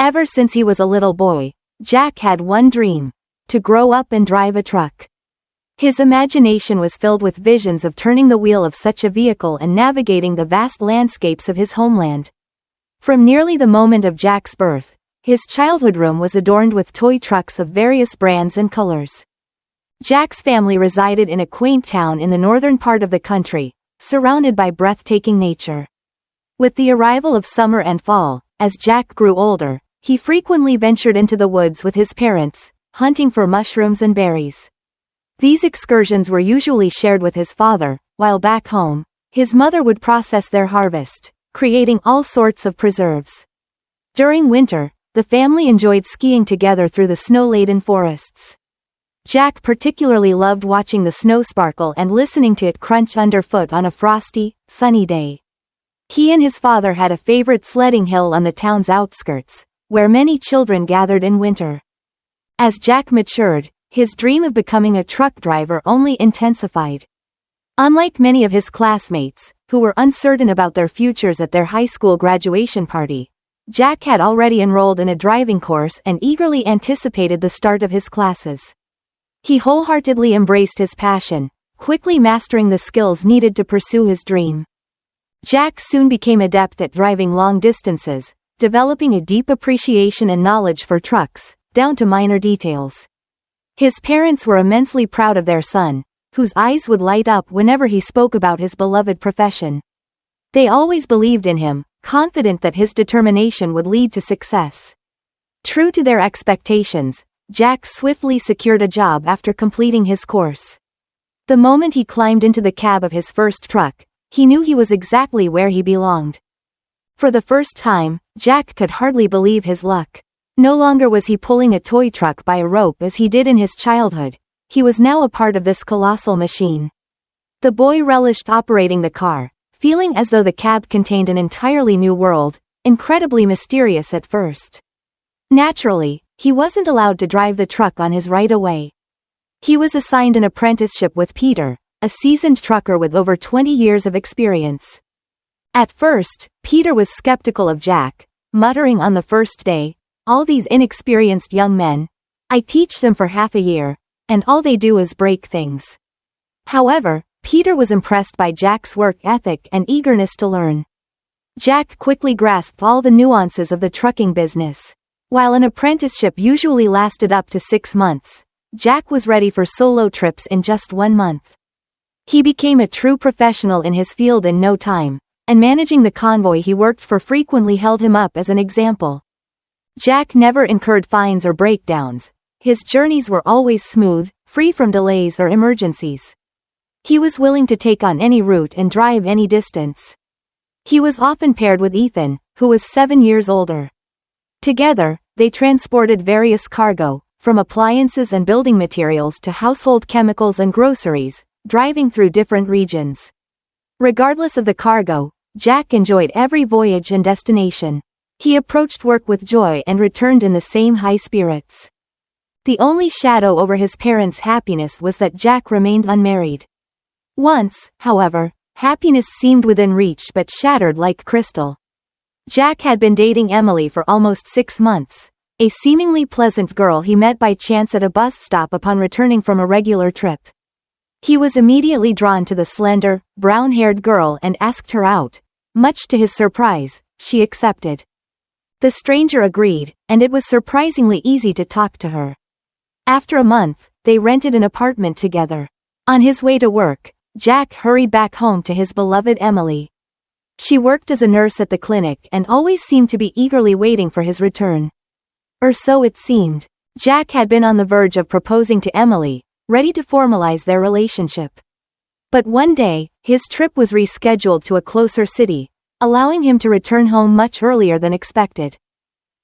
Ever since he was a little boy, Jack had one dream: to grow up and drive a truck. His imagination was filled with visions of turning the wheel of such a vehicle and navigating the vast landscapes of his homeland. From nearly the moment of Jack's birth, his childhood room was adorned with toy trucks of various brands and colors. Jack's family resided in a quaint town in the northern part of the country, surrounded by breathtaking nature. With the arrival of summer and fall, as Jack grew older, he frequently ventured into the woods with his parents, hunting for mushrooms and berries. These excursions were usually shared with his father, while back home, his mother would process their harvest, creating all sorts of preserves. During winter, the family enjoyed skiing together through the snow-laden forests. Jack particularly loved watching the snow sparkle and listening to it crunch underfoot on a frosty, sunny day. He and his father had a favorite sledding hill on the town's outskirts, where many children gathered in winter. As Jack matured, his dream of becoming a truck driver only intensified. Unlike many of his classmates, who were uncertain about their futures at their high school graduation party, Jack had already enrolled in a driving course and eagerly anticipated the start of his classes. He wholeheartedly embraced his passion, quickly mastering the skills needed to pursue his dream. Jack soon became adept at driving long distances, developing a deep appreciation and knowledge for trucks, down to minor details. His parents were immensely proud of their son, whose eyes would light up whenever he spoke about his beloved profession. They always believed in him, confident that his determination would lead to success. True to their expectations, Jack swiftly secured a job after completing his course. The moment he climbed into the cab of his first truck, he knew he was exactly where he belonged. For the first time, Jack could hardly believe his luck. No longer was he pulling a toy truck by a rope as he did in his childhood. He was now a part of this colossal machine. The boy relished operating the car, feeling as though the cab contained an entirely new world, incredibly mysterious at first. Naturally, he wasn't allowed to drive the truck on his right away. He was assigned an apprenticeship with Peter, a seasoned trucker with over 20 years of experience. At first, Peter was skeptical of Jack, muttering on the first day, "All these inexperienced young men. I teach them for half a year, and all they do is break things." However, Peter was impressed by Jack's work ethic and eagerness to learn. Jack quickly grasped all the nuances of the trucking business. While an apprenticeship usually lasted up to 6 months, Jack was ready for solo trips in just 1 month. He became a true professional in his field in no time, and managing the convoy he worked for frequently held him up as an example. Jack never incurred fines or breakdowns. His journeys were always smooth, free from delays or emergencies. He was willing to take on any route and drive any distance. He was often paired with Ethan, who was 7 years older. Together, they transported various cargo, from appliances and building materials to household chemicals and groceries, driving through different regions. Regardless of the cargo, Jack enjoyed every voyage and destination. He approached work with joy and returned in the same high spirits. The only shadow over his parents' happiness was that Jack remained unmarried. Once, however, happiness seemed within reach but shattered like crystal. Jack had been dating Emily for almost 6 months, a seemingly pleasant girl he met by chance at a bus stop upon returning from a regular trip. He was immediately drawn to the slender, brown-haired girl and asked her out. Much to his surprise, she accepted. The stranger agreed, and it was surprisingly easy to talk to her. After a month, they rented an apartment together. On his way to work, Jack hurried back home to his beloved Emily. She worked as a nurse at the clinic and always seemed to be eagerly waiting for his return. Or so it seemed. Jack had been on the verge of proposing to Emily, ready to formalize their relationship. But one day, his trip was rescheduled to a closer city, allowing him to return home much earlier than expected.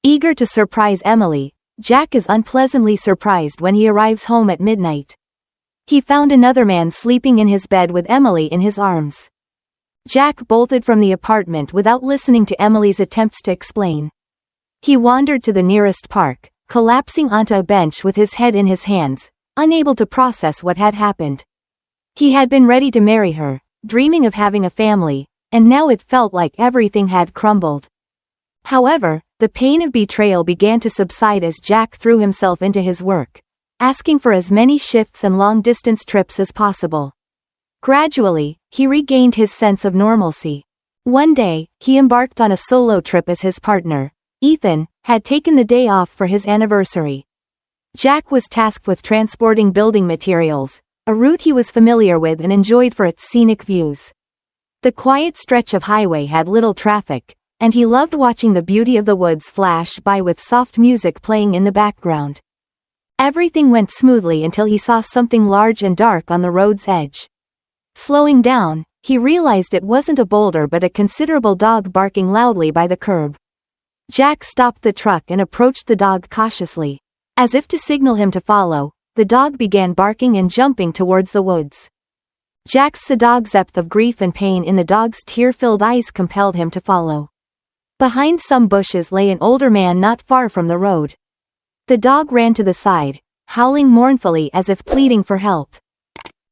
Eager to surprise Emily, Jack is unpleasantly surprised when he arrives home at midnight. He found another man sleeping in his bed with Emily in his arms. Jack bolted from the apartment without listening to Emily's attempts to explain. He wandered to the nearest park, collapsing onto a bench with his head in his hands, unable to process what had happened. He had been ready to marry her, dreaming of having a family, and now it felt like everything had crumbled. However, the pain of betrayal began to subside as Jack threw himself into his work, asking for as many shifts and long-distance trips as possible. Gradually, he regained his sense of normalcy. One day, he embarked on a solo trip as his partner, Ethan, had taken the day off for his anniversary. Jack was tasked with transporting building materials, a route he was familiar with and enjoyed for its scenic views. The quiet stretch of highway had little traffic, and he loved watching the beauty of the woods flash by with soft music playing in the background. Everything went smoothly until he saw something large and dark on the road's edge. Slowing down, he realized it wasn't a boulder but a considerable dog barking loudly by the curb. Jack stopped the truck and approached the dog cautiously. As if to signal him to follow, the dog began barking and jumping towards the woods. Jack saw dog's depth of grief and pain in the dog's tear-filled eyes compelled him to follow. Behind some bushes lay an older man not far from the road. The dog ran to the side, howling mournfully as if pleading for help.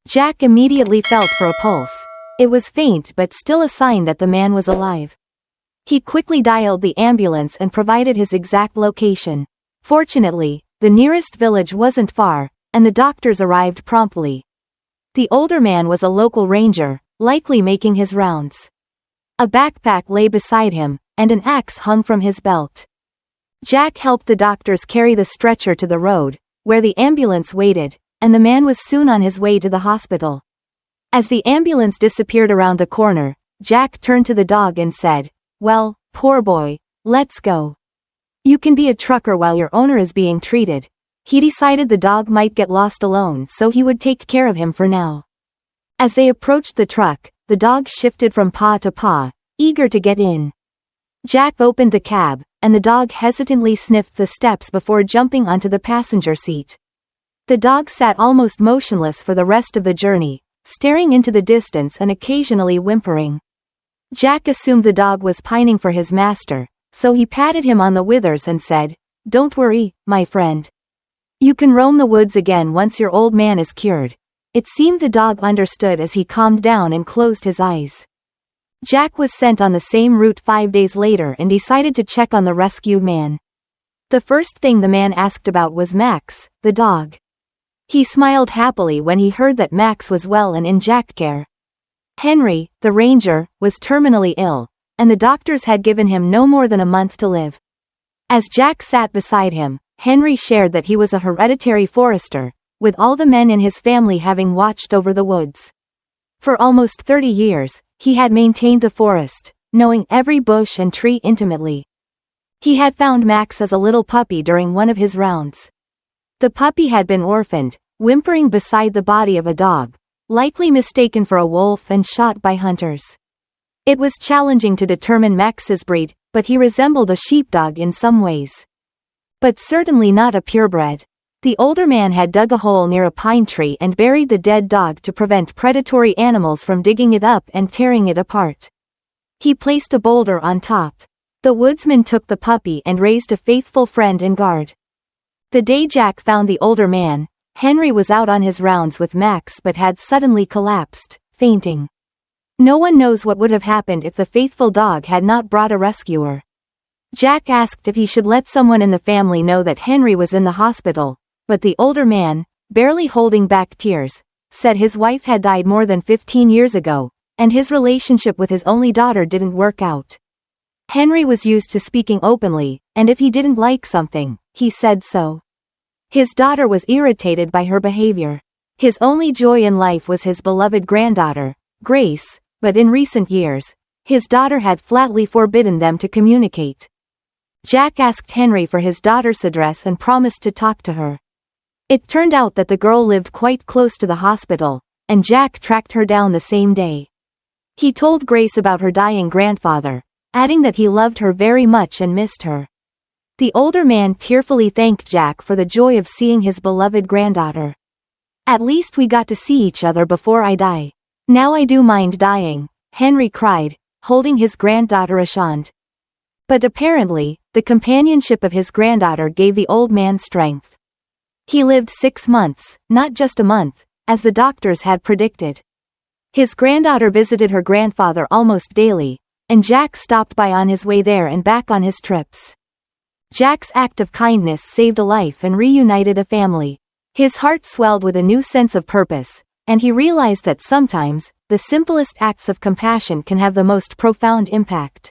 Jack immediately felt for a pulse. It was faint but still a sign that the man was alive. He quickly dialed the ambulance and provided his exact location. Fortunately, the nearest village wasn't far, and the doctors arrived promptly. The older man was a local ranger, likely making his rounds. A backpack lay beside him, and an axe hung from his belt. Jack helped the doctors carry the stretcher to the road, where the ambulance waited, and the man was soon on his way to the hospital. As the ambulance disappeared around the corner, Jack turned to the dog and said, "Well, poor boy, let's go. You can be a trucker while your owner is being treated." He decided the dog might get lost alone, so he would take care of him for now. As they approached the truck, the dog shifted from paw to paw, eager to get in. Jack opened the cab, and the dog hesitantly sniffed the steps before jumping onto the passenger seat. The dog sat almost motionless for the rest of the journey, staring into the distance and occasionally whimpering. Jack assumed the dog was pining for his master, so he patted him on the withers and said, "Don't worry, my friend. You can roam the woods again once your old man is cured." It seemed the dog understood as he calmed down and closed his eyes. Jack was sent on the same route 5 days later and decided to check on the rescued man. The first thing the man asked about was Max, the dog. He smiled happily when he heard that Max was well and in Jack's care. Henry, the ranger, was terminally ill, and the doctors had given him no more than a month to live. As Jack sat beside him, Henry shared that he was a hereditary forester, with all the men in his family having watched over the woods. For almost 30 years, he had maintained the forest, knowing every bush and tree intimately. He had found Max as a little puppy during one of his rounds. The puppy had been orphaned, whimpering beside the body of a dog, likely mistaken for a wolf and shot by hunters. It was challenging to determine Max's breed, but he resembled a sheepdog in some ways. But certainly not a purebred. The older man had dug a hole near a pine tree and buried the dead dog to prevent predatory animals from digging it up and tearing it apart. He placed a boulder on top. The woodsman took the puppy and raised a faithful friend and guard. The day Jack found the older man, Henry was out on his rounds with Max but had suddenly collapsed, fainting. No one knows what would have happened if the faithful dog had not brought a rescuer. Jack asked if he should let someone in the family know that Henry was in the hospital, but the older man, barely holding back tears, said his wife had died more than 15 years ago, and his relationship with his only daughter didn't work out. Henry was used to speaking openly, and if he didn't like something, he said so. His daughter was irritated by her behavior. His only joy in life was his beloved granddaughter, Grace, but in recent years, his daughter had flatly forbidden them to communicate. Jack asked Henry for his daughter's address and promised to talk to her. It turned out that the girl lived quite close to the hospital, and Jack tracked her down the same day. He told Grace about her dying grandfather, adding that he loved her very much and missed her. The older man tearfully thanked Jack for the joy of seeing his beloved granddaughter. "At least we got to see each other before I die. Now I do mind dying," Henry cried, holding his granddaughter Ashant. But apparently, the companionship of his granddaughter gave the old man strength. He lived 6 months, not just a month, as the doctors had predicted. His granddaughter visited her grandfather almost daily, and Jack stopped by on his way there and back on his trips. Jack's act of kindness saved a life and reunited a family. His heart swelled with a new sense of purpose, and he realized that sometimes, the simplest acts of compassion can have the most profound impact.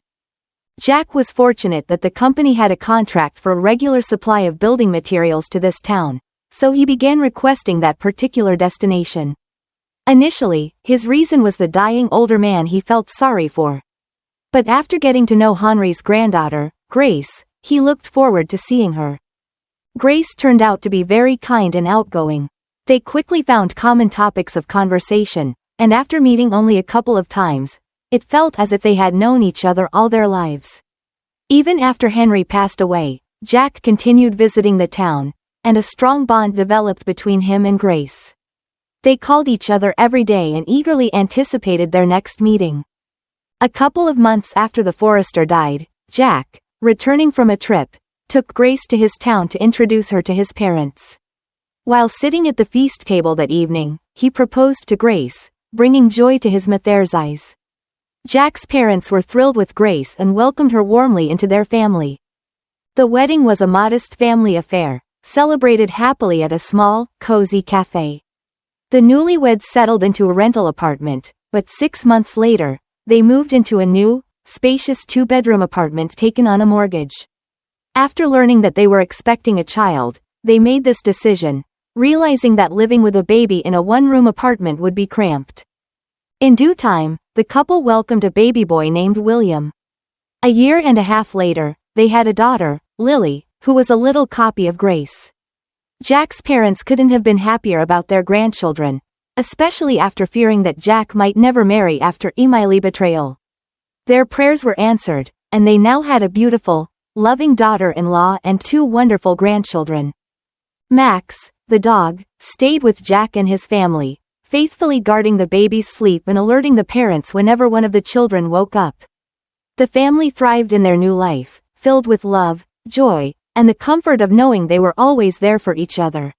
Jack was fortunate that the company had a contract for a regular supply of building materials to this town, so he began requesting that particular destination. Initially, his reason was the dying older man he felt sorry for. But after getting to know Henry's granddaughter, Grace, he looked forward to seeing her. Grace turned out to be very kind and outgoing. They quickly found common topics of conversation, and after meeting only a couple of times, it felt as if they had known each other all their lives. Even after Henry passed away, Jack continued visiting the town, and a strong bond developed between him and Grace. They called each other every day and eagerly anticipated their next meeting. A couple of months after the forester died, Jack, returning from a trip, took Grace to his town to introduce her to his parents. While sitting at the feast table that evening, he proposed to Grace, bringing joy to his mother's eyes. Jack's parents were thrilled with Grace and welcomed her warmly into their family. The wedding was a modest family affair, celebrated happily at a small, cozy cafe. The newlyweds settled into a rental apartment, but 6 months later, they moved into a new, spacious two-bedroom apartment taken on a mortgage. After learning that they were expecting a child, they made this decision, realizing that living with a baby in a one-room apartment would be cramped. In due time, the couple welcomed a baby boy named William. A year and a half later, they had a daughter, Lily, who was a little copy of Grace. Jack's parents couldn't have been happier about their grandchildren, especially after fearing that Jack might never marry after Emily's betrayal. Their prayers were answered, and they now had a beautiful, loving daughter-in-law and 2 wonderful grandchildren. Max, the dog, stayed with Jack and his family, faithfully guarding the baby's sleep and alerting the parents whenever one of the children woke up. The family thrived in their new life, filled with love, joy, and the comfort of knowing they were always there for each other.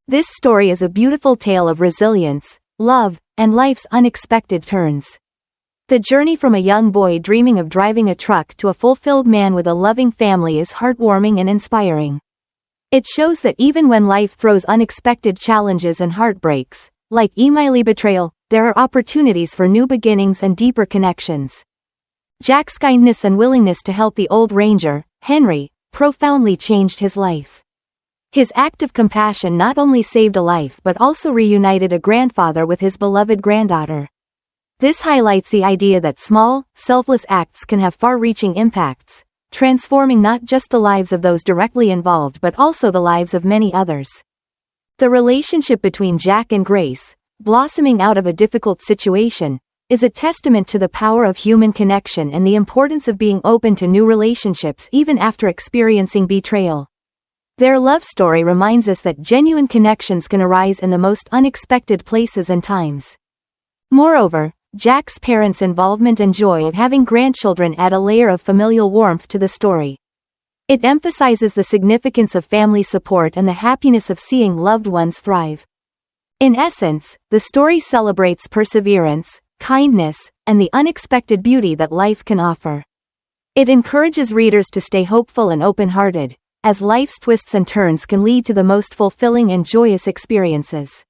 This story is a beautiful tale of resilience, love, and life's unexpected turns. The journey from a young boy dreaming of driving a truck to a fulfilled man with a loving family is heartwarming and inspiring. It shows that even when life throws unexpected challenges and heartbreaks, like Emily's betrayal, there are opportunities for new beginnings and deeper connections. Jack's kindness and willingness to help the old ranger, Henry, profoundly changed his life. His act of compassion not only saved a life but also reunited a grandfather with his beloved granddaughter. This highlights the idea that small, selfless acts can have far-reaching impacts, transforming not just the lives of those directly involved but also the lives of many others. The relationship between Jack and Grace, blossoming out of a difficult situation, is a testament to the power of human connection and the importance of being open to new relationships even after experiencing betrayal. Their love story reminds us that genuine connections can arise in the most unexpected places and times. Moreover, Jack's parents' involvement and joy at having grandchildren add a layer of familial warmth to the story. It emphasizes the significance of family support and the happiness of seeing loved ones thrive. In essence, the story celebrates perseverance, kindness, and the unexpected beauty that life can offer. It encourages readers to stay hopeful and open-hearted, as life's twists and turns can lead to the most fulfilling and joyous experiences.